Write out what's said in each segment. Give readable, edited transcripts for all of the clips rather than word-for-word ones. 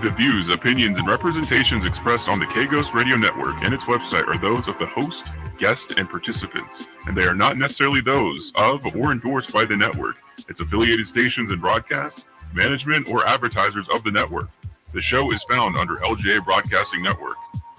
The views, opinions, and representations expressed on the K-Ghost Radio Network and its website are those of the host, guest, and participants, and they are not necessarily those of or endorsed by the network, its affiliated stations and broadcast, management, or advertisers of the network. The show is found under LJA Broadcasting Network.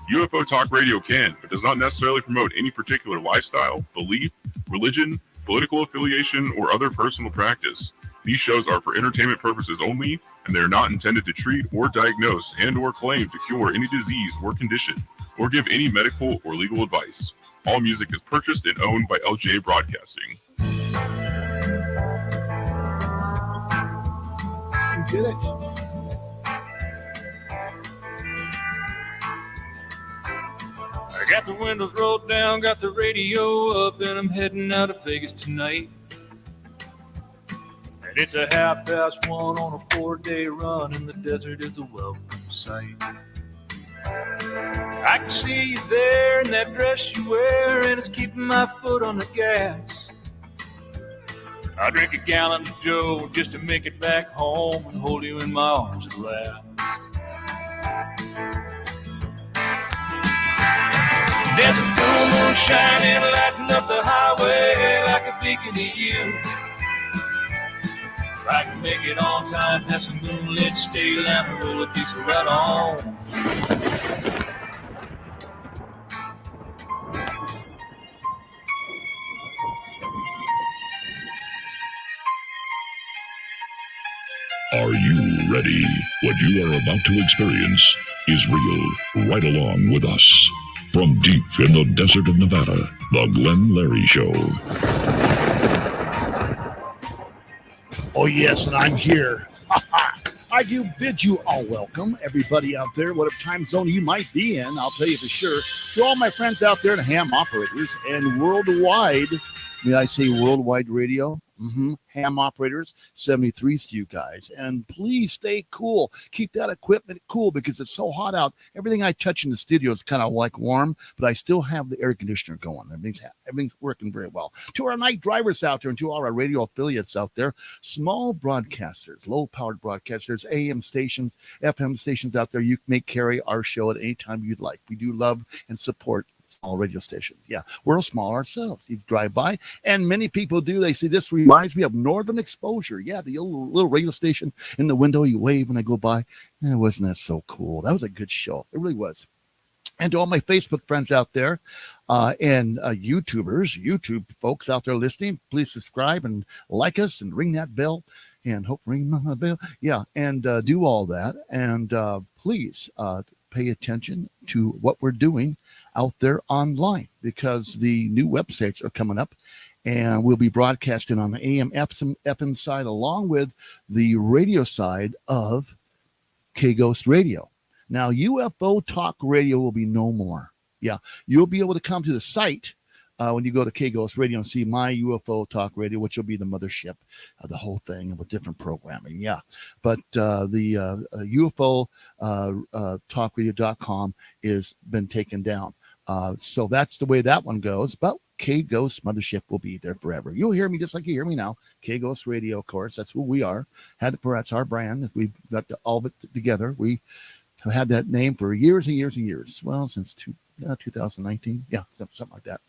UFO Talk Radio can, but does not necessarily promote any particular lifestyle, belief, religion, political affiliation, or other personal practice. These shows are for entertainment purposes only, and they are not intended to treat or diagnose and or claim to cure any disease or condition, or give any medical or legal advice. All music is purchased and owned by LJA Broadcasting. You did it. I got the windows rolled down, got the radio up, and I'm heading out of Vegas tonight. And it's a 1:30 on a 4-day run, and the desert is a welcome sight. I can see you there in that dress you wear, and it's keeping my foot on the gas. I drink a gallon of Joe just to make it back home and hold you in my arms at last. There's a full moon shining, lighting up the highway like a beacon to you. If I can make it on time, have some moonlit stay lamp and roll a diesel right on. Are you ready? What you are about to experience is real. Right along with us. From deep in the desert of Nevada, The Glenn Larry Show. Oh, yes, and I'm here. I do bid you all welcome, everybody out there, whatever time zone you might be in, I'll tell you for sure. To all my friends out there, the ham operators, and worldwide, may I say worldwide radio? Ham operators, 73s to you guys. And please stay cool. Keep that equipment cool because it's so hot out. Everything I touch in the studio is kind of like warm, but I still have the air conditioner going. Everything's working very well. To our night drivers out there and to all our radio affiliates out there, small broadcasters, low-powered broadcasters, AM stations, FM stations out there, you may carry our show at any time you'd like. We do love and support small radio stations. Yeah, we're small ourselves. You drive by, and many people do. They say, this reminds me of Northern Exposure. Yeah, the old little radio station in the window. You wave when I go by. Wasn't that so cool? That was a good show. It really was. And to all my Facebook friends out there and YouTube folks out there listening, please subscribe and like us and ring that bell. And hope ring my bell. Yeah, and do all that. And please pay attention to what we're doing out there online because the new websites are coming up and we'll be broadcasting on the AM FM side along with the radio side of K-Ghost Radio. Now, UFO Talk Radio will be no more. Yeah, you'll be able to come to the site when you go to K-Ghost Radio and see my UFO Talk Radio, which will be the mothership of the whole thing with different programming. Yeah, but the UFO talkradio.com is been taken down. So that's the way that one goes. But K-Ghost Mothership will be there forever. You'll hear me just like you hear me now. K-Ghost Radio, of course. That's who we are. That's our brand. We've got all of it together. We have had that name for years and years and years. Well, since 2019. Yeah, something like that.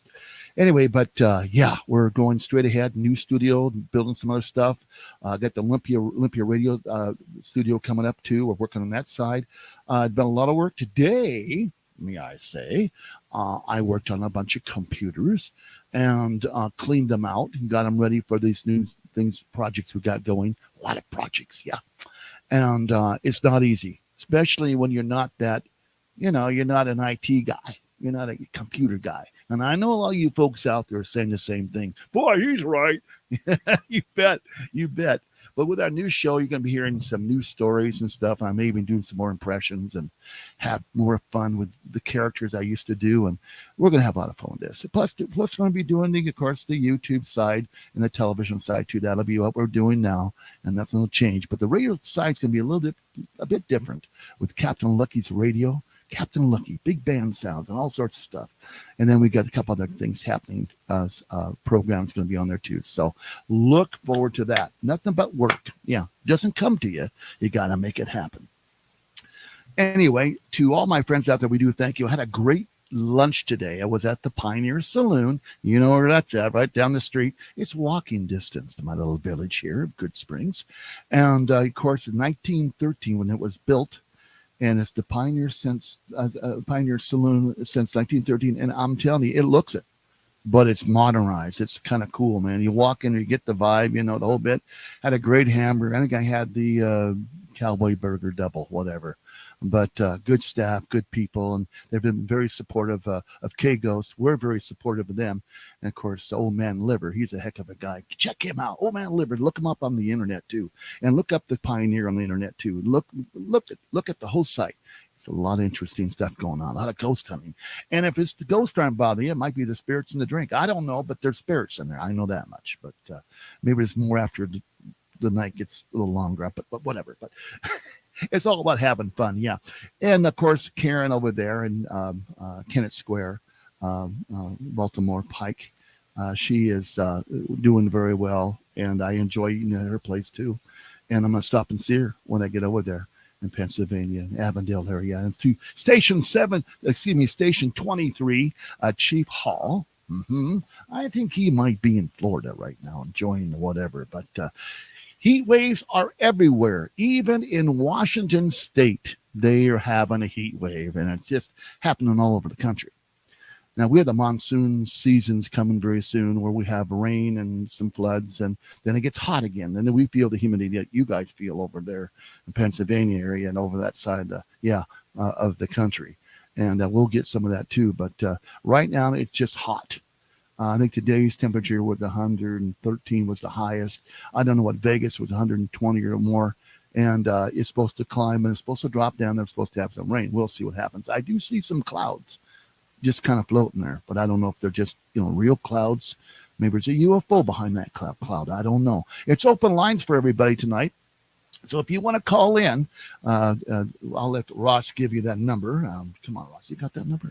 Anyway, but we're going straight ahead. New studio, building some other stuff. Got the Olympia Radio studio coming up too. We're working on that side. It's been a lot of work today. May I say, I worked on a bunch of computers and cleaned them out and got them ready for these new projects we got going. A lot of projects, yeah. And it's not easy, especially when you're not that, you're not an IT guy. You're not a computer guy. And I know a lot of you folks out there are saying the same thing. Boy, he's right. You bet. But with our new show, you're going to be hearing some new stories and stuff. I may even do some more impressions and have more fun with the characters I used to do. And we're going to have a lot of fun with this. Plus we're going to be doing, the YouTube side and the television side too. That'll be what we're doing now. And that's going to change. But the radio side's going to be a bit different with Captain Lucky's radio. Captain Lucky, big band sounds and all sorts of stuff. And then we got a couple other things happening. Programs going to be on there too. So look forward to that. Nothing but work. Yeah. Doesn't come to you. You got to make it happen. Anyway, to all my friends out there, we do thank you. I had a great lunch today. I was at the Pioneer Saloon. You know where that's at, right down the street. It's walking distance to my little village here, Good Springs. And of course, in 1913, when it was built, and it's the Pioneer Saloon since 1913. And I'm telling you, it looks it, but it's modernized. It's kind of cool, man. You walk in, you get the vibe, the whole bit. Had a great hamburger. I think I had the Cowboy Burger double, whatever. But good staff, good people, and they've been very supportive of K-Ghost. We're very supportive of them. And, of course, Old Man Liver, he's a heck of a guy. Check him out, Old Man Liver. Look him up on the internet, too. And look up the Pioneer on the internet, too. Look at the whole site. It's a lot of interesting stuff going on, a lot of ghost hunting. And if it's the ghost aren't bothering you, it might be the spirits in the drink. I don't know, but there's spirits in there. I know that much. But maybe it's more after the night gets a little longer, but whatever. But it's all about having fun, yeah. And of course, Karen over there in Kennett Square, Baltimore Pike, she is doing very well, and I enjoy eating at her place too. And I'm gonna stop and see her when I get over there in Pennsylvania, Avondale area, and through Station 23, Chief Hall. I think he might be in Florida right now, enjoying whatever, but. Heat waves are everywhere, even in Washington State. They are having a heat wave, and it's just happening all over the country. Now, we have the monsoon seasons coming very soon where we have rain and some floods, and then it gets hot again. And then we feel the humidity that you guys feel over there in Pennsylvania area and over that side of the country. And we'll get some of that too. But right now, it's just hot. I think today's temperature was 113 was the highest. I don't know what Vegas was, 120 or more. And it's supposed to climb and it's supposed to drop down. They're supposed to have some rain. We'll see what happens. I do see some clouds just kind of floating there, but I don't know if they're just, real clouds. Maybe there's a UFO behind that cloud. I don't know. It's open lines for everybody tonight. So if you want to call in, I'll let Ross give you that number. Come on, Ross. You got that number?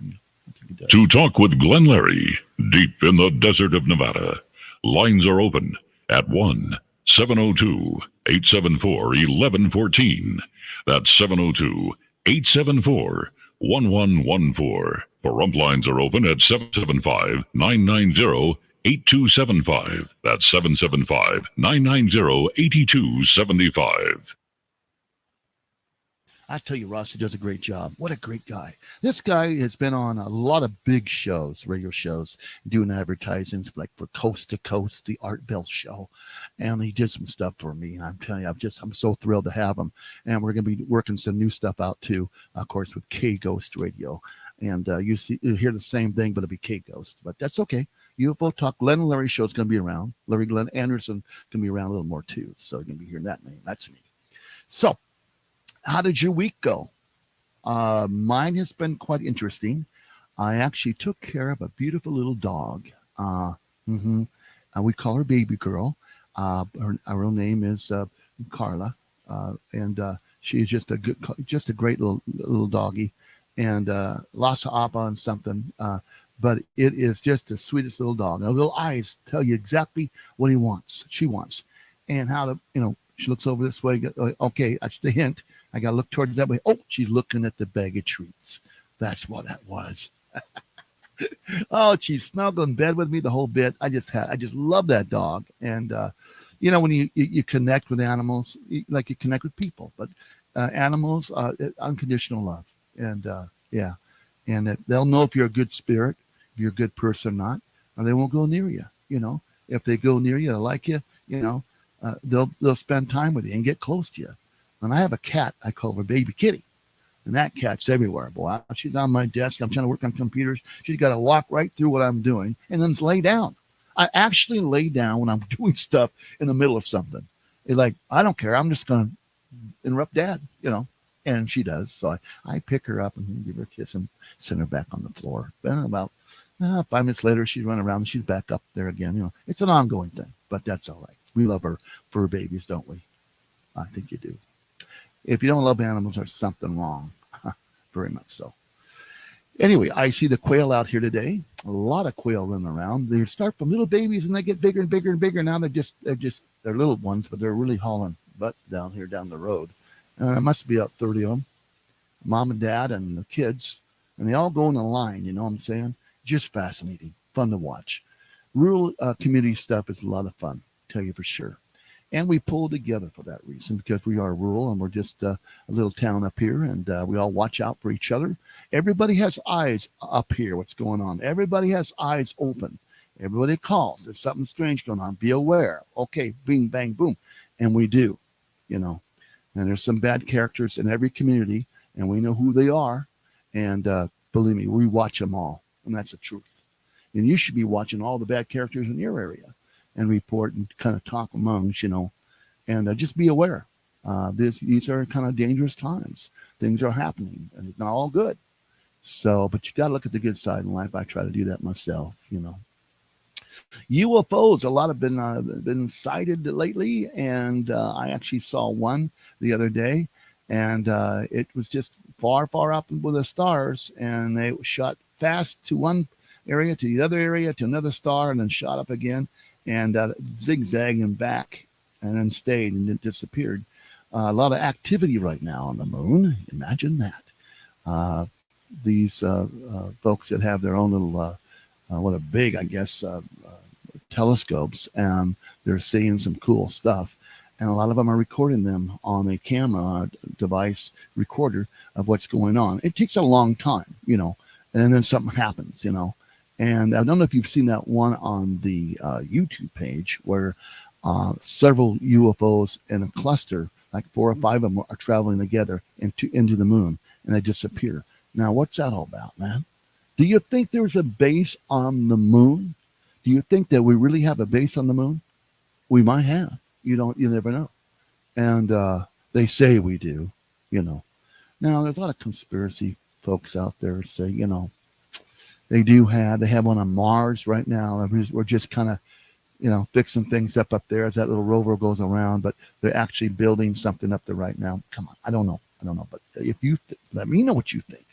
To talk with Glenn Larry, deep in the desert of Nevada, lines are open at 1-702-874-1114. That's 702-874-1114. Pahrump lines are open at 775-990-8275. That's 775-990-8275. I tell you, Ross, he does a great job. What a great guy. This guy has been on a lot of big shows, radio shows, doing advertisements like for Coast to Coast, the Art Bell Show. And he did some stuff for me. And I'm telling you, I'm so thrilled to have him. And we're going to be working some new stuff out too, of course, with K-Ghost Radio. And you hear the same thing, but it'll be K-Ghost. But that's okay. UFO Talk, Glenn and Larry show is going to be around. Larry Glenn Anderson going to be around a little more too. So you're going to be hearing that name. That's me. So, how did your week go? Mine has been quite interesting. I actually took care of a beautiful little dog. We call her Baby Girl. Her real name is Carla, and she is just a great little doggy, and lots of appa and something. But it is just the sweetest little dog. Her little eyes tell you exactly what she wants, and how to She looks over this way. Okay, that's the hint. I got to look towards that way. Oh, she's looking at the bag of treats. That's what that was. Oh, she snuggled in bed with me the whole bit. I just love that dog. And, when you connect with animals, like you connect with people, but animals, unconditional love. And, and they'll know if you're a good spirit, if you're a good person or not, or they won't go near you. If they go near you, they like you, they'll spend time with you and get close to you. And I have a cat, I call her Baby Kitty. And that cat's everywhere, boy. She's on my desk. I'm trying to work on computers. She's got to walk right through what I'm doing and then lay down. I actually lay down when I'm doing stuff in the middle of something. It's like, I don't care. I'm just going to interrupt Dad, and she does. So I pick her up and give her a kiss and send her back on the floor. Then about 5 minutes later, she's running around and she's back up there again. It's an ongoing thing, but that's all right. We love her fur babies, don't we? I think you do. If you don't love animals, there's something wrong. Very much so. Anyway, I see the quail out here today. A lot of quail running around. They start from little babies and they get bigger and bigger and bigger. Now they're little ones, but they're really hauling butt down here down the road. There must be about 30 of them. mom and dad and the kids, and they all go in a line. You know what I'm saying? Just fascinating, fun to watch. Rural community stuff is a lot of fun, tell you for sure. And we pull together for that reason because we are rural and we're just a little town up here, and we all watch out for each other. Everybody has eyes up here. What's going on? Everybody has eyes open. Everybody calls. There's something strange going on. Be aware. Okay, bing, bang, boom. And we do, you know. And there's some bad characters in every community, and we know who they are. And believe me, we watch them all, and that's the truth. And you should be watching all the bad characters in your area and report and kind of talk amongst, you know, and just be aware. These are kind of dangerous times. Things are happening, and it's not all good. So, but you got to look at the good side in life. I try to do that myself, you know. UFOs, a lot have been sighted lately, and I actually saw one the other day, and it was just far, far up with the stars, and they shot fast to one area, to the other area, to another star, and then shot up again, and zigzagging back, and then stayed, and it disappeared. A lot of activity right now on the moon. Imagine that. These folks that have their own little, what a big, I guess, telescopes, and they're seeing some cool stuff. And a lot of them are recording them on a camera device recorder of what's going on. It takes a long time, you know, and then something happens, you know. And I don't know if you've seen that one on the YouTube page where several UFOs in a cluster, like 4 or 5 of them, are traveling together into the moon, and they disappear. Now, what's that all about, man? Do you think there's a base on the moon? Do you think that we really have a base on the moon? We might have. You never know. And they say we do, you know. Now, there's a lot of conspiracy folks out there that say, you know, they have one on Mars right now. We're just kind of, you know, fixing things up there as that little rover goes around, but they're actually building something up there right now. Come on, I don't know. But if you let me know what you think.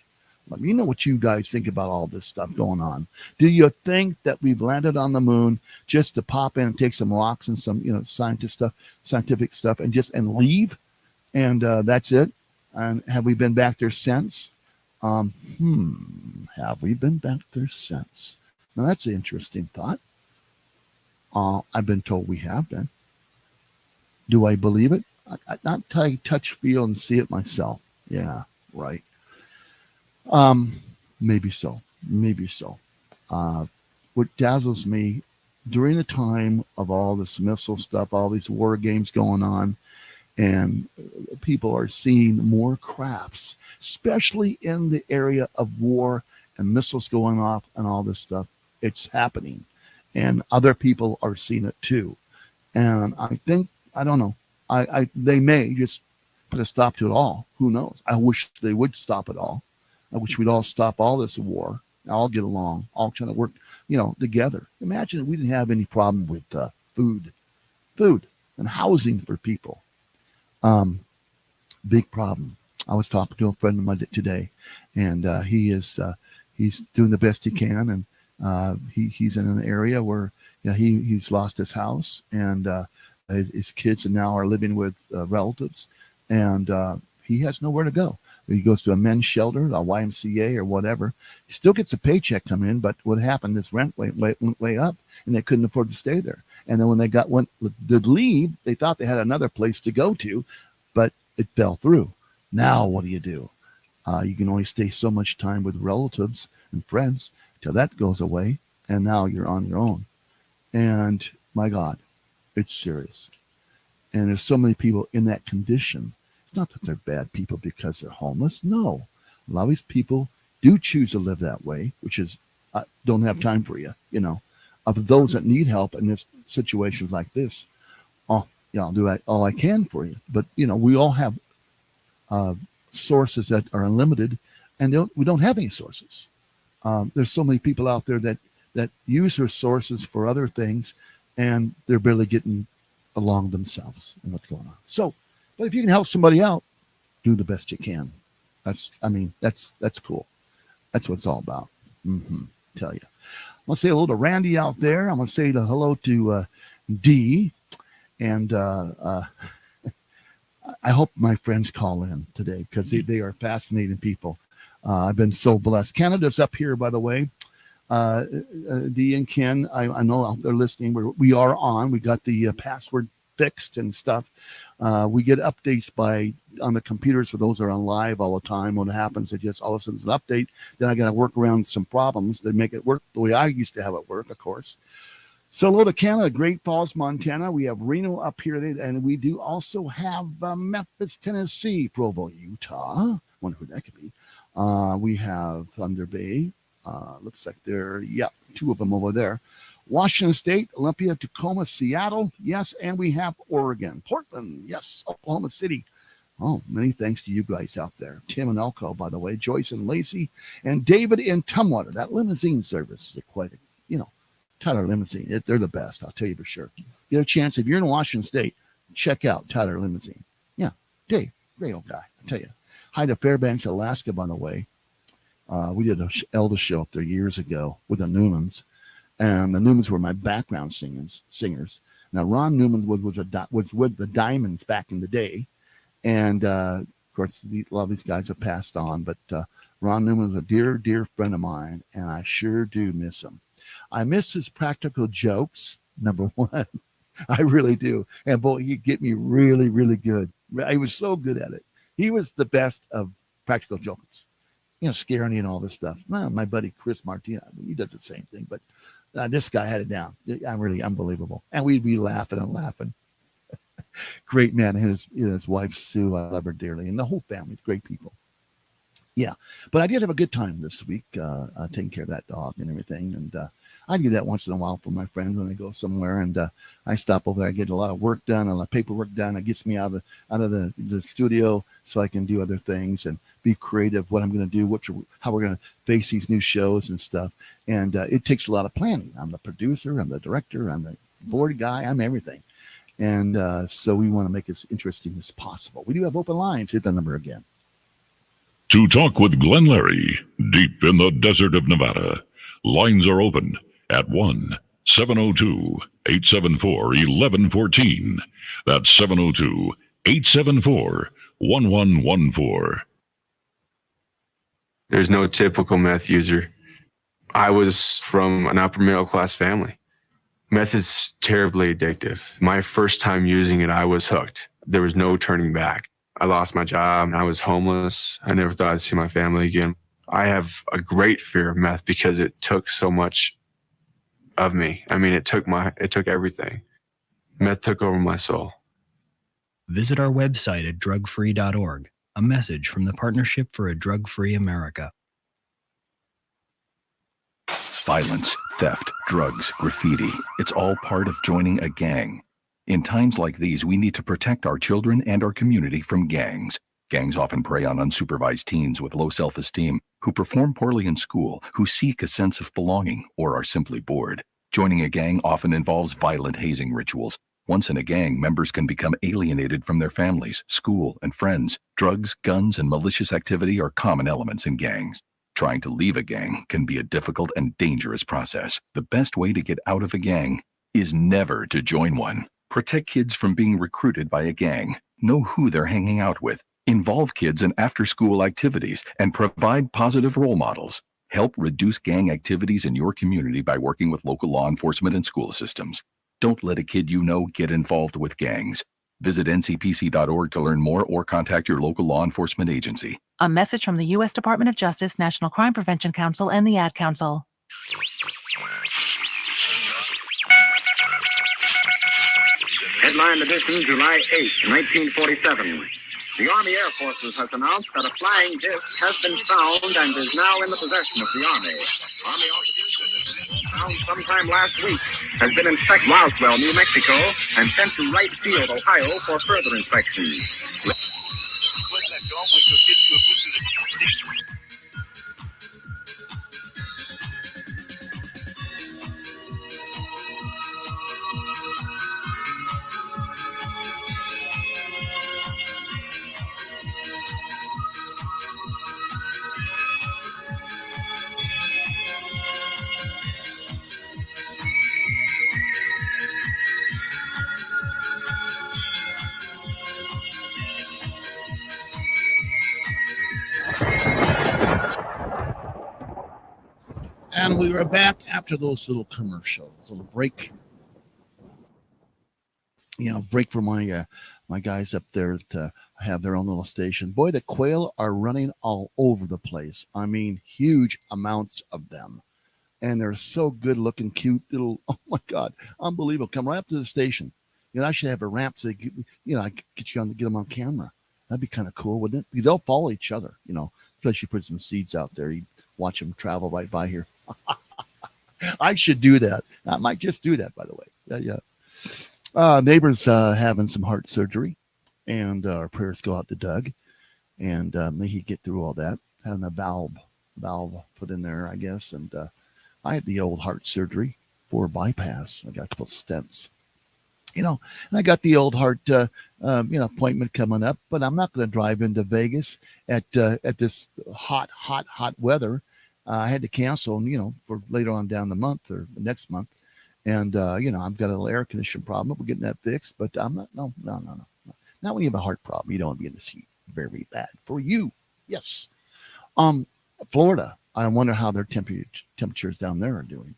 Let me know what you guys think about all this stuff going on. Do you think that we've landed on the moon just to pop in and take some rocks and some, you know, scientific stuff, and leave, and that's it? And have we been back there since? Have we been back there since? Now that's an interesting thought. I've been told we have been. Do I believe it? I not touch, feel, and see it myself. Yeah, right. Maybe so. What dazzles me during the time of all this missile stuff, all these war games going on, and people are seeing more crafts, especially in the area of war and missiles going off and all this stuff. It's happening, and other people are seeing it too. And I think, I don't know, they may just put a stop to it all. Who knows? I wish they would stop it all. I wish we'd all stop all this war, all get along, all trying to work, you know, together. Imagine if we didn't have any problem with food and housing for people. Big problem. I was talking to a friend of mine today, and he's doing the best he can, and he's in an area where, you know, he's lost his house, and his kids now are living with relatives, and he has nowhere to go. He goes to a men's shelter, a YMCA or whatever. He still gets a paycheck coming in, but what happened is rent went way up, and they couldn't afford to stay there. And then when they went to leave, they thought they had another place to go to, but it fell through. Now what do? You can only stay so much time with relatives and friends till that goes away, and now you're on your own. And my God, it's serious. And there's so many people in that condition. It's not that they're bad people because they're homeless. No. A lot of these people do choose to live that way, which is, I don't have time for you, you know. Of those that need help in this situations like this, I'll do all I can for you. But, you know, we all have sources that are unlimited, and we don't have any sources. There's so many people out there that use their sources for other things, and they're barely getting along themselves and what's going on. So, but if you can help somebody out, do the best you can. That's cool. That's what it's all about. Tell you. I'm going to say hello to Randy out there. I'm going to say hello to Dee. And I hope my friends call in today because they are fascinating people. I've been so blessed. Canada's up here, by the way. Dee and Ken, I know they're listening. We are on. We got the password fixed and stuff. We get updates on the computers for those that are on live all the time. When it happens, it just all of a sudden it's an update. Then I got to work around some problems to make it work the way I used to have it work, of course. So hello to Canada, Great Falls, Montana. We have Reno up here, and we do also have Memphis, Tennessee, Provo, Utah. Wonder who that could be. We have Thunder Bay. Looks like two of them over there. Washington State, Olympia, Tacoma, Seattle. Yes, and we have Oregon. Portland, yes, Oklahoma City. Oh, many thanks to you guys out there. Tim and Elko, by the way, Joyce and Lacey, and David in Tumwater. That limousine service is quite Tyler Limousine. They're the best, I'll tell you for sure. Get a chance, if you're in Washington State, check out Tyler Limousine. Yeah, Dave, great old guy, I tell you. Hi to Fairbanks, Alaska, by the way. We did an Elvis show up there years ago with the Newmans, and the Newmans were my background singers. Now, Ron Newman was with the Diamonds back in the day, and of course, a lot of these guys have passed on, but Ron Newman was a dear, dear friend of mine, and I sure do miss him. I miss his practical jokes, number one. I really do. And boy, he'd get me really, really good. He was so good at it. He was the best of practical jokers. Scaring you and all this stuff. Well, my buddy Chris Martina, he does the same thing, but this guy had it down. I'm really unbelievable. And we'd be laughing and laughing. Great man. His wife, Sue, I love her dearly. And the whole family's great people. Yeah. But I did have a good time this week taking care of that dog and everything. And I do that once in a while for my friends when they go somewhere. And I stop over there. I get a lot of work done, a lot of paperwork done. It gets me out of the studio so I can do other things and be creative, what I'm going to do, how we're going to face these new shows and stuff. And it takes a lot of planning. I'm the producer, I'm the director, I'm the board guy, I'm everything. And so we want to make it as interesting as possible. We do have open lines. Hit the number again. To talk with Glenn Larry, deep in the desert of Nevada, lines are open at 1-702-874-1114. That's 702-874-1114. There's no typical meth user. I was from an upper middle class family. Meth is terribly addictive. My first time using it, I was hooked. There was no turning back. I lost my job and I was homeless. I never thought I'd see my family again. I have a great fear of meth because it took so much of me. I mean, it took everything. Meth took over my soul. Visit our website at drugfree.org. A message from the Partnership for a Drug-Free America. Violence, theft, drugs, graffiti. It's all part of joining a gang. In times like these, we need to protect our children and our community from gangs. Gangs often prey on unsupervised teens with low self-esteem, who perform poorly in school, who seek a sense of belonging, or are simply bored. Joining a gang often involves violent hazing rituals. Once in a gang, members can become alienated from their families, school, and friends. Drugs, guns, and malicious activity are common elements in gangs. Trying to leave a gang can be a difficult and dangerous process. The best way to get out of a gang is never to join one. Protect kids from being recruited by a gang. Know who they're hanging out with. Involve kids in after-school activities and provide positive role models. Help reduce gang activities in your community by working with local law enforcement and school systems. Don't let a kid you know get involved with gangs. Visit ncpc.org to learn more or contact your local law enforcement agency. A message from the U.S. Department of Justice, National Crime Prevention Council, and the Ad Council. Headline edition, July 8, 1947. The Army Air Forces has announced that a flying disc has been found and is now in the possession of the Army. Army officers found sometime last week has been inspected in Roswell, New Mexico, and sent to Wright Field, Ohio, for further inspection. And we were back after those little commercials, little break. Break for my my guys up there to have their own little station. Boy, the quail are running all over the place. I mean, huge amounts of them. And they're so good looking, cute little, oh my God, unbelievable. Come right up to the station. I should have a ramp so I could get them on camera. That'd be kind of cool, wouldn't it? Because they'll follow each other, especially put some seeds out there. You watch them travel right by here. I should do that. I might just do that, by the way. Yeah. Neighbor's having some heart surgery, and our prayers go out to Doug, and may he get through all that. Having a valve put in there, I guess, and I had the old heart surgery for bypass. I got a couple of stents, and I got the old heart, appointment coming up, but I'm not going to drive into Vegas at this hot weather. I had to cancel, for later on down the month or the next month. And, I've got a little air conditioning problem. We're getting that fixed, but I'm not, no. Not when you have a heart problem. You don't want to be in this heat. Very bad for you. Yes. Florida, I wonder how their temperatures down there are doing.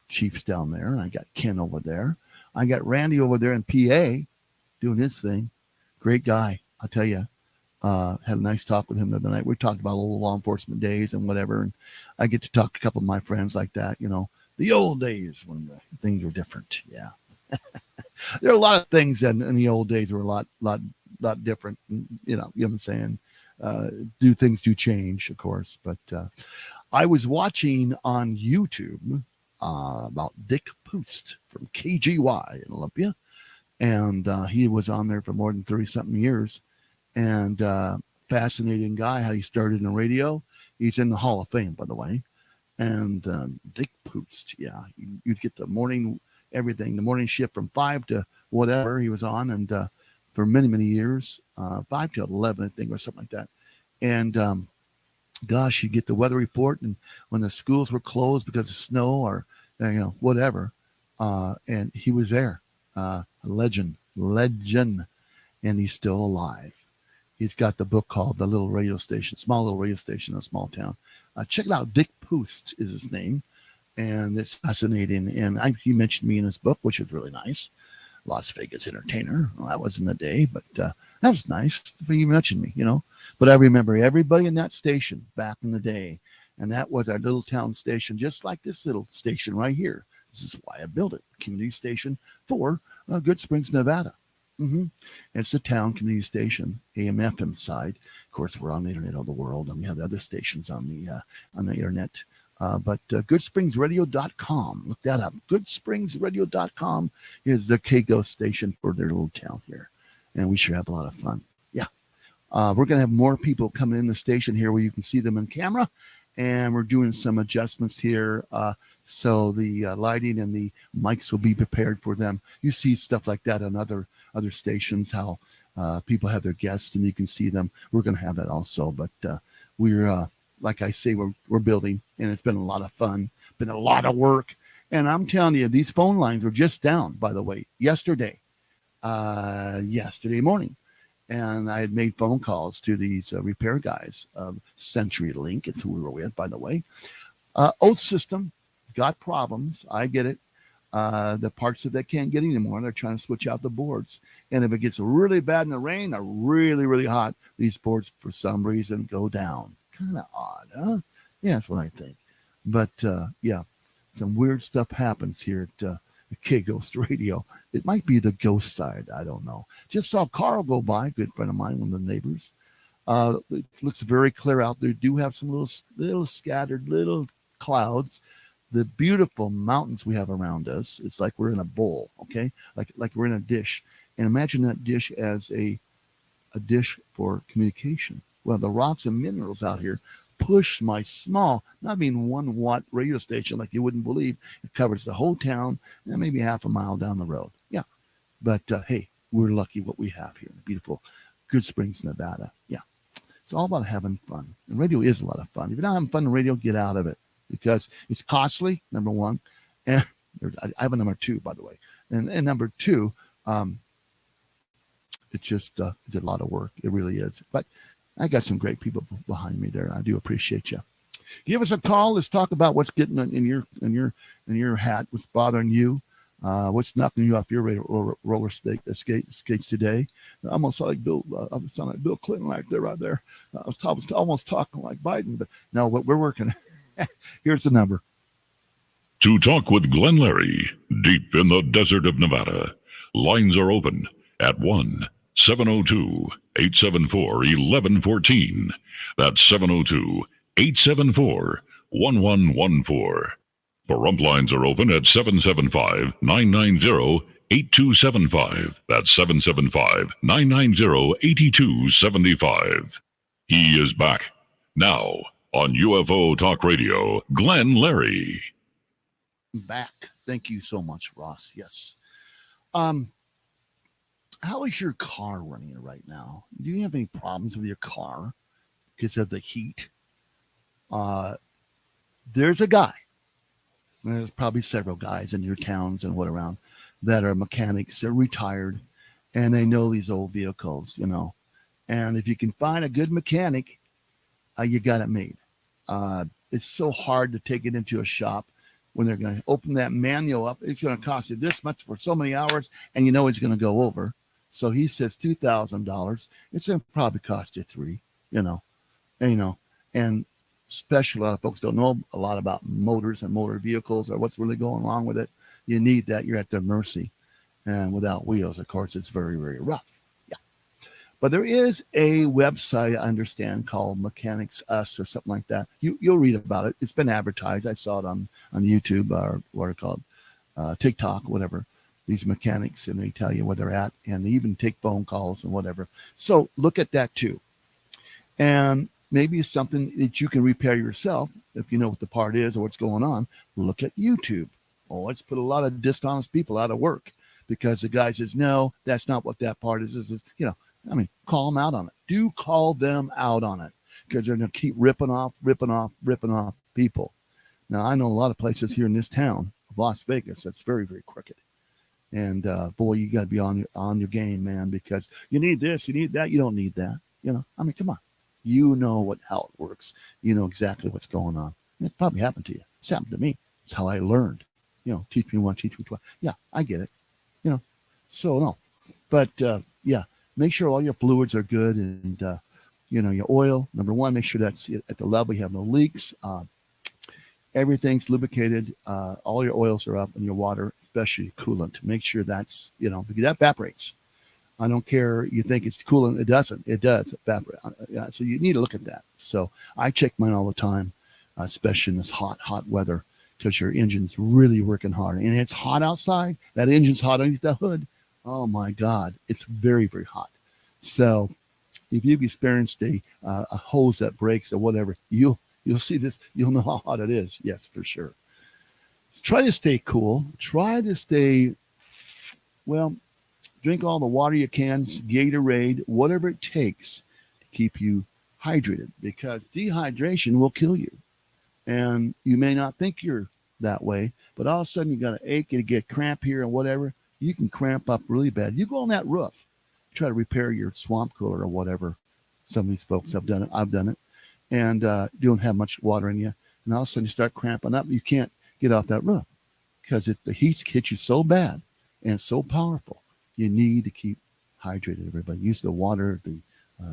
Chief's down there. I got Ken over there. I got Randy over there in PA doing his thing. Great guy. I'll tell you. Had a nice talk with him the other night. We talked about old law enforcement days and whatever. And I get to talk to a couple of my friends like that, the old days when things were different. Yeah. There are a lot of things in the old days were a lot different. You know what I'm saying? Things change, of course. But I was watching on YouTube about Dick Poost from KGY in Olympia. And he was on there for more than 30-something years. And fascinating guy, how he started in radio. He's in the Hall of Fame, by the way. And Dick Poost, yeah, you'd get the morning, everything, the morning shift from 5 to whatever he was on, and for many, many years, 5 to 11, I think, or something like that. And gosh, you get the weather report, and when the schools were closed because of snow or whatever, and he was there, a legend, and he's still alive. He's got the book called The Little Radio Station, Small Little Radio Station in a Small Town. Check it out. Dick Poost is his name, and it's fascinating. And he mentioned me in his book, which was really nice. Las Vegas Entertainer. Well, that was in the day, but that was nice for you mentioned me, But I remember everybody in that station back in the day, and that was our little town station, just like this little station right here. This is why I built it, community station for Good Springs, Nevada. It's a town community station, AM/FM side. Of course, we're on the internet all the world, and we have the other stations on the internet. But goodspringsradio.com, look that up. Goodspringsradio.com is the KGO station for their little town here, and we sure have a lot of fun. Yeah, we're gonna have more people coming in the station here where you can see them in camera, and we're doing some adjustments here, so the lighting and the mics will be prepared for them. You see stuff like that on other stations, how people have their guests and you can see them. We're going to have that also, but we're like I say, we're building, and it's been a lot of fun, been a lot of work. And I'm telling you, these phone lines were just down, by the way, yesterday morning. And I had made phone calls to these repair guys of CenturyLink. It's who we were with, by the way. Old system has got problems. I get it. The parts that they can't get anymore, they're trying to switch out the boards. And if it gets really bad in the rain or really, really hot, these boards, for some reason, go down. Kind of odd, huh? Yeah, that's what I think. But, yeah, some weird stuff happens here at K-Ghost Radio. It might be the ghost side. I don't know. Just saw Carl go by, a good friend of mine, one of the neighbors. It looks very clear out there. Do have some little scattered little clouds. The beautiful mountains we have around us, it's like we're in a bowl, okay? Like we're in a dish. And imagine that dish as a dish for communication. Well, the rocks and minerals out here push my small, not being 1 watt radio station like you wouldn't believe. It covers the whole town and maybe half a mile down the road. Yeah. But, hey, we're lucky what we have here in beautiful Good Springs, Nevada. Yeah. It's all about having fun. And radio is a lot of fun. If you're not having fun in radio, get out of it. Because it's costly, number one, and I have a number 2, by the way, and number 2, it's just it's a lot of work. It really is. But I got some great people behind me there, and I do appreciate you. Give us a call. Let's talk about what's getting in your hat. What's bothering you? What's knocking you off your roller skates today? I almost sound like Bill Clinton right there. I was almost talking like Biden, but no, we're working. Here's the number. To talk with Glenn Larry, deep in the desert of Nevada, lines are open at 1-702-874-1114. That's 702-874-1114. Pahrump lines are open at 775-990-8275. That's 775-990-8275. He is back now on UFO Talk Radio, Glenn Larry. Back. Thank you so much, Ross. Yes. How is your car running right now? Do you have any problems with your car because of the heat? There's a guy. There's probably several guys in your towns and what around that are mechanics. They're retired, and they know these old vehicles, you know. And if you can find a good mechanic, you got it made. It's so hard to take it into a shop when they're going to open that manual up. It's going to cost you this much for so many hours, and you know it's going to go over. So he says $2,000. It's going to probably cost you $3,000, and especially a lot of folks don't know a lot about motors and motor vehicles or what's really going wrong with it. You need that. You're at their mercy. And without wheels, of course, it's very, very rough. Yeah. But there is a website, I understand, called Mechanics Us or something like that. You'll read about it. It's been advertised. I saw it on YouTube or what are called TikTok, whatever. These mechanics, and they tell you where they're at, and they even take phone calls and whatever. So look at that too. And maybe it's something that you can repair yourself if you know what the part is or what's going on. Look at YouTube. Oh, it's put a lot of dishonest people out of work because the guy says, no, that's not what that part is. Call them out on it. Do call them out on it because they're going to keep ripping off people. Now, I know a lot of places here in this town of Las Vegas that's very, very crooked. And boy, you got to be on your game, man, because you need this, you need that. You don't need that. Come on. You know how it works. You know exactly what's going on. It probably happened to you. It's happened to me. It's how I learned. Teach me one, teach me twice. Yeah, I get it. So no. But make sure all your fluids are good, and your oil. Number one, make sure that's at the level. You have no leaks. Everything's lubricated. All your oils are up, and your water, especially coolant. Make sure that's because that evaporates. I don't care. You think it's coolant. It doesn't. It does evaporate. So you need to look at that. So I check mine all the time, especially in this hot weather, because your engine's really working hard. And it's hot outside. That engine's hot underneath the hood. Oh, my God. It's very, very hot. So if you've experienced a hose that breaks or whatever, you'll see this. You'll know how hot it is. Yes, for sure. So try to stay cool. Try to stay, drink all the water you can, Gatorade, whatever it takes to keep you hydrated, because dehydration will kill you. And you may not think you're that way, but all of a sudden you got an ache, you get cramp here and whatever. You can cramp up really bad. You go on that roof, try to repair your swamp cooler or whatever. Some of these folks have done it. I've done it. And you don't have much water in you. And all of a sudden you start cramping up. You can't get off that roof because the heat hits you so bad and so powerful. You need to keep hydrated, everybody. Use the water, the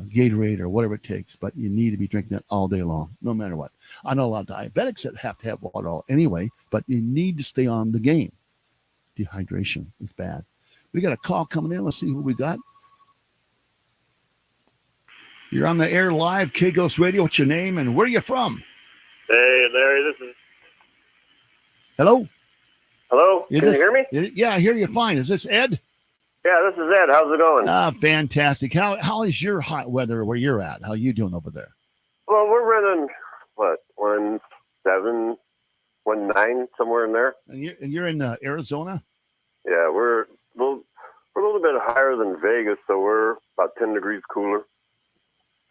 Gatorade, or whatever it takes, but you need to be drinking it all day long, no matter what. I know a lot of diabetics that have to have water all anyway, but you need to stay on the game. Dehydration is bad. We got a call coming in. Let's see who we got. You're on the air live, K-Ghost Radio. What's your name and where are you from? Hey, Larry, this is... Hello? Hello? Can you hear me? Yeah, I hear you fine. Is this Ed? Yeah, this is Ed. How's it going? Fantastic. How is your hot weather where you're at? How are you doing over there? Well, we're running, 17, 19, somewhere in there. And you're in Arizona? Yeah, we're a little bit higher than Vegas, so we're about 10 degrees cooler.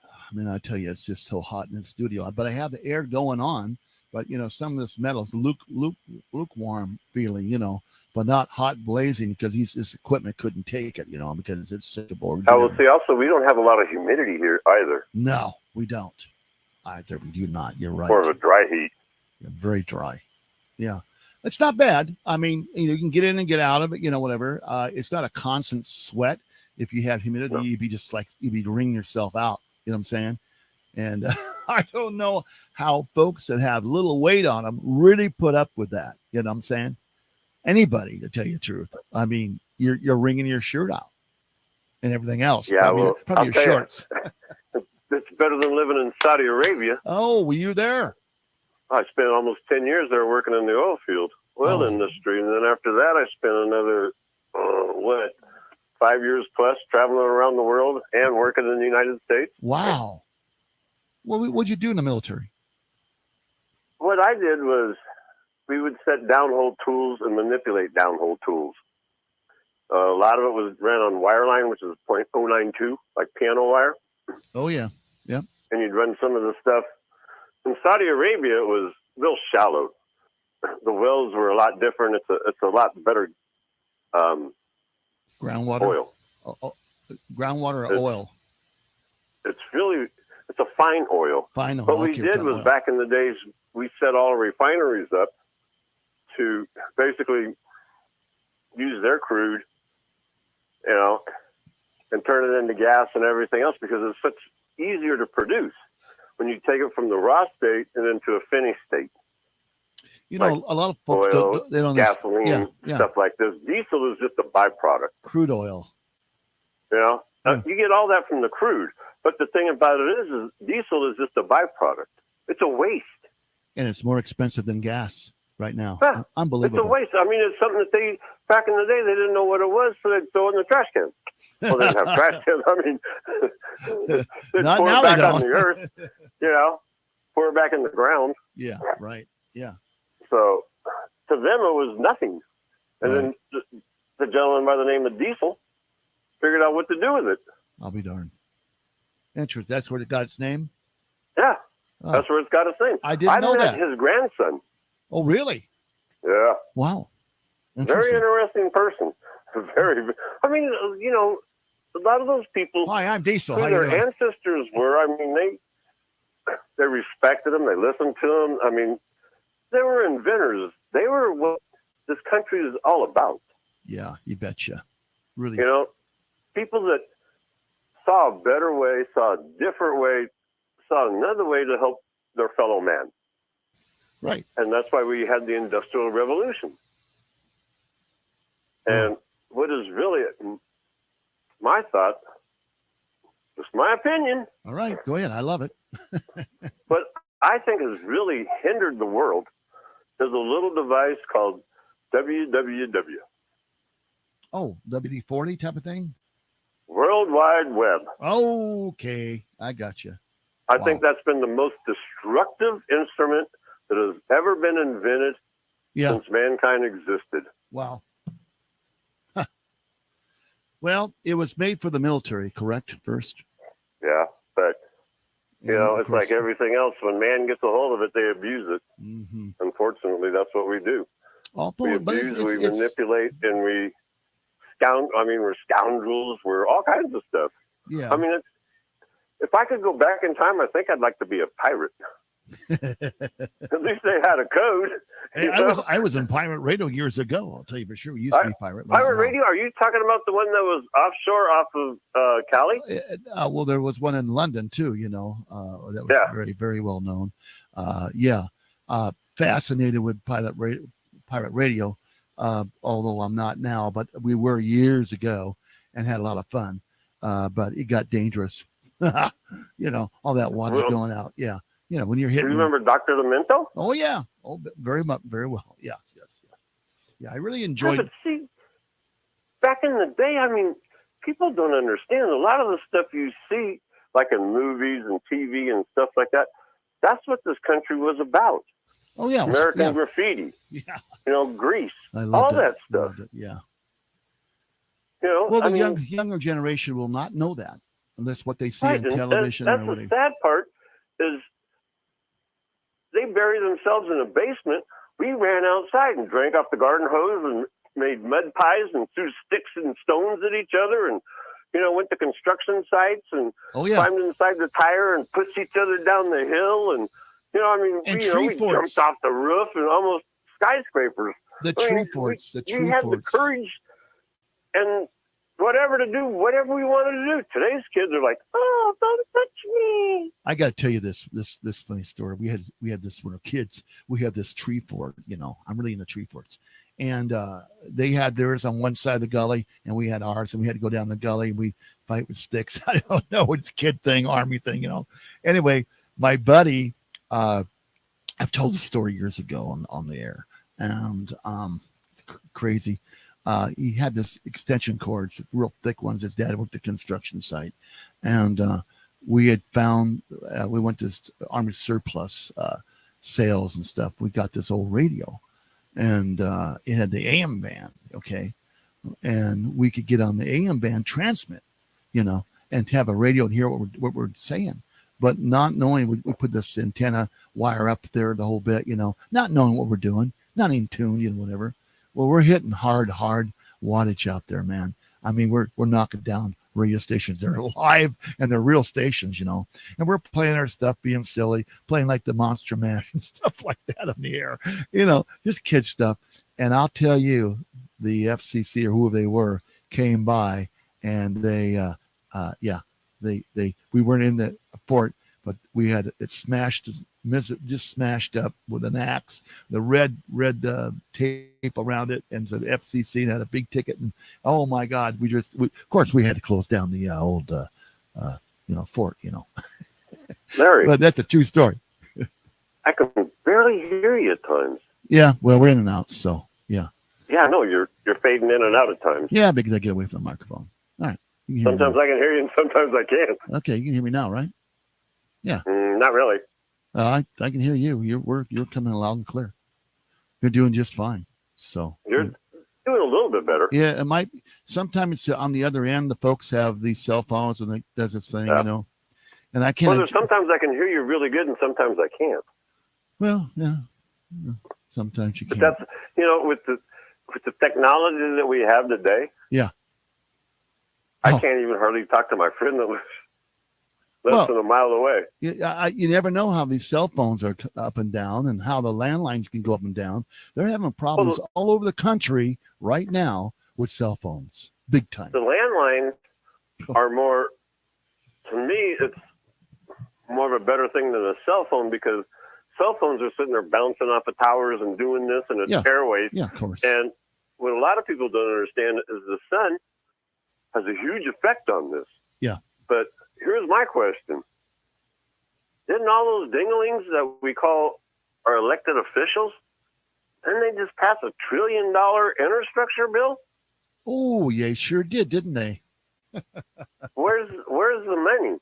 I mean, I tell you, it's just so hot in the studio. But I have the air going on. But, some of this metal is lukewarm feeling, but not hot blazing because his equipment couldn't take it, because it's sick aboard. I will say also, we don't have a lot of humidity here either. No, we don't. Either we do not. You're right. More of a dry heat. Yeah, very dry. Yeah. It's not bad. I mean, you can get in and get out of it, whatever. It's not a constant sweat. If you have humidity, No. you'd be wringing yourself out. You know what I'm saying? And I don't know how folks that have little weight on them really put up with that. You know what I'm saying? Anybody, to tell you the truth. I mean, you're wringing your shirt out and everything else. Yeah, probably, well, probably I'll your tell you, shorts. It's better than living in Saudi Arabia. Oh, were you there? I spent almost 10 years there working in the oil industry. And then after that, I spent another, 5 years plus traveling around the world and working in the United States. Wow. What'd you do in the military? What I did was we would set downhole tools and manipulate downhole tools. A lot of it was ran on wireline, which is .092, like piano wire. Oh, yeah. Yep. And you'd run some of the stuff. In Saudi Arabia, it was real shallow. The wells were a lot different. It's a lot better Groundwater? oil. Groundwater or oil? It's a fine oil. Fine oil. What we Okay, did fine was oil. back in the days, we set all refineries up to basically use their crude, and turn it into gas and everything else because it's such easier to produce when you take it from the raw state and into a finished state. A lot of folks oil, they don't gasoline, yeah. stuff like this. Diesel is just a byproduct. Crude oil. You Yeah. You get all that from the crude, but the thing about it is diesel is just a byproduct. It's a waste. And it's more expensive than gas right now. Yeah, Unbelievable. It's a waste. I mean, it's something that back in the day, they didn't know what it was, so they'd throw it in the trash can. Well, they didn't have trash cans. I mean, they'd Not pour now it they back on don't. the earth, pour it back in the ground. Yeah, right. Yeah. So to them, it was nothing. And Right. then the gentleman by the name of Diesel figured out what to do with it. I'll be darned. Interesting. That's where it got its name? Yeah, Oh. that's where it's got its name. I didn't know met that. his grandson. Oh, really? Yeah. Wow. Very interesting person. Very. I mean, a lot of those people. Hi, I'm Diesel. Who How you their doing? ancestors were. I mean, they respected them. They listened to them. I mean, they were inventors. They were what this country is all about. Yeah, you betcha. Really. People that saw a better way, saw a different way, saw another way to help their fellow man. Right. And that's why we had the Industrial Revolution. And what is really my thought, just my opinion, All right. Go ahead. I love it. but I think has really hindered the world is a little device called WWW, Oh, WD-40 type of thing? World Wide Web. Okay. I got you. I think that's been the most destructive instrument that has ever been invented Yeah. since mankind existed. Wow. Huh. Well, it was made for the military, correct? First. Yeah, but Of it's course. like everything else. When man gets a hold of it, they abuse it. Mhm. Unfortunately, that's what we do. We But abuse, we manipulate, and we we're scoundrels. We're all kinds of stuff. yeah. I mean, if I could go back in time, I think I'd like to be a pirate. At least they had a code. Hey, I was in pirate radio years ago. I'll tell you for sure. We used to be pirate. but Pirate no. radio? Are you talking about the one that was offshore off of Cali? Well, there was one in London too. That was Yeah. very, very well known. Fascinated with pirate radio. Although I'm not now, but we were years ago and had a lot of fun. But it got dangerous. All that water Well- going out. Yeah. When you're Do you hitting. remember Dr. Demento? Oh yeah. Oh, very much, very well. Yes. Yeah, I really Yeah, enjoyed. but see, back in the day, I mean, people don't understand. A lot of the stuff you see, like in movies and TV and stuff like that, that's what this country was about. Oh yeah. American Graffiti, Yeah. Grease, I loved all it. that stuff. Loved it, yeah. I Well, the mean, younger generation will not know that unless what they see right, on and television that's or the whatever. sad part is they bury themselves in a basement. We ran outside and drank off the garden hose and made mud pies and threw sticks and stones at each other and went to construction sites and Oh yeah, climbed inside the tire and pushed each other down the hill, and and we tree forts. jumped off the roof and almost skyscrapers. The I mean, tree forts. The we tree had forts. the courage and whatever to do, whatever we wanted to do. Today's kids are like, "Oh, don't touch me." I got to tell you this funny story. We had this when we were kids. We had this tree fort. I'm really into tree forts, and they had theirs on one side of the gully, and we had ours, and we had to go down the gully. And we fight with sticks. I don't know, it's a kid thing, army thing, Anyway, my buddy, I've told the story years ago on the air, and it's crazy. He had this extension cords, real thick ones. His dad worked at a construction site, and we had found. We went to Army surplus sales and stuff. We got this old radio, and it had the AM band. Okay, and we could get on the AM band, transmit, and have a radio and hear what we're saying. But not knowing, we put this antenna wire up there, the whole bit, not knowing what we're doing, not in tune, whatever. Well, we're hitting hard wattage out there, man. I mean, we're knocking down radio stations. They're live and they're real stations, and we're playing our stuff, being silly, playing like the Monster Mash and stuff like that on the air, just kid stuff. And I'll tell you, the FCC or whoever they were came by, and they, we weren't in the fort, but we had it smashed, just smashed up with an axe, the red tape around it, and so the FCC had a big ticket, and oh my God, of course we had to close down the old fort, Larry, but that's a true story. I can barely hear you at times. Yeah, well, we're in and out, so yeah. Yeah, I know you're fading in and out at times. Yeah, because I get away from the microphone. All right. Sometimes I can hear you, and sometimes I can't. Okay, you can hear me now, right? Yeah. Not really. I can hear you. You're coming loud and clear. You're doing just fine. So you're doing a little bit better. Yeah, it might. Sometimes it's on the other end. The folks have these cell phones, and it does its thing, And I can't. Well, sometimes I can hear you really good, and sometimes I can't. Well, yeah. Sometimes you can't. But that's with the technology that we have today. Yeah. I can't even hardly talk to my friend that lives less than a mile away. You never know how these cell phones are up and down, and how the landlines can go up and down. They're having problems all over the country right now with cell phones, big time. The landlines are more, to me, it's more of a better thing than a cell phone, because cell phones are sitting there bouncing off of towers and doing this, and it's airwaves. Yeah, of course. And what a lot of people don't understand is the sun has a huge effect on this. Yeah. But here's my question. Didn't all those dinglings that we call our elected officials, didn't they just pass $1 trillion infrastructure bill? Oh, yeah, sure did, didn't they? Where's the money?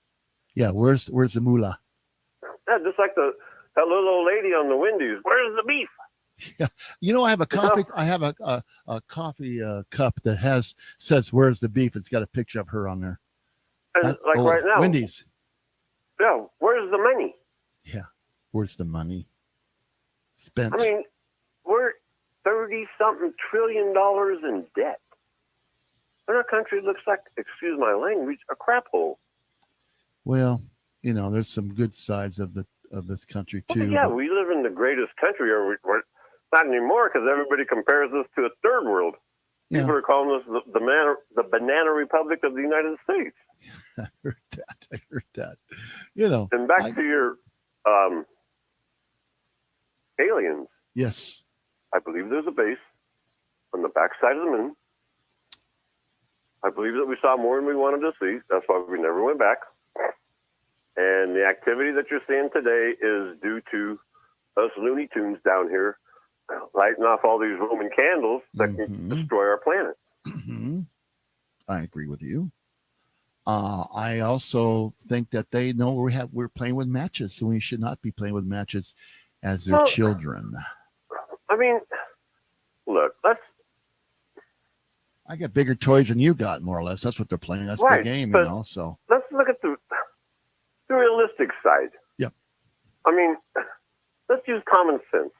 Yeah, where's the moolah? Yeah, just like that little old lady on the Wendy's. Where's the beef? Yeah, I have a coffee. I have a coffee cup that says "Where's the beef?" It's got a picture of her on there. Right now, Wendy's. Yeah, where's the money? Yeah, where's the money spent? I mean, we're $30-something trillion in debt, and our country looks like, excuse my language, a crap hole. Well, there's some good sides of this country too. Yeah, we live in the greatest country, or we're not anymore, because everybody compares us to a third world. Yeah. People are calling us the banana republic of the United States. I heard that. And back to your aliens. Yes. I believe there's a base on the backside of the moon. I believe that we saw more than we wanted to see. That's why we never went back. And the activity that you're seeing today is due to us Looney Tunes down here lighting off all these Roman candles that can destroy our planet. Mm-hmm. I agree with you. I also think that they know we're playing with matches, so we should not be playing with matches as their children. I mean, look, I got bigger toys than you got, more or less. That's what they're playing. That's right, the game, So let's look at the realistic side. Yep. I mean, let's use common sense.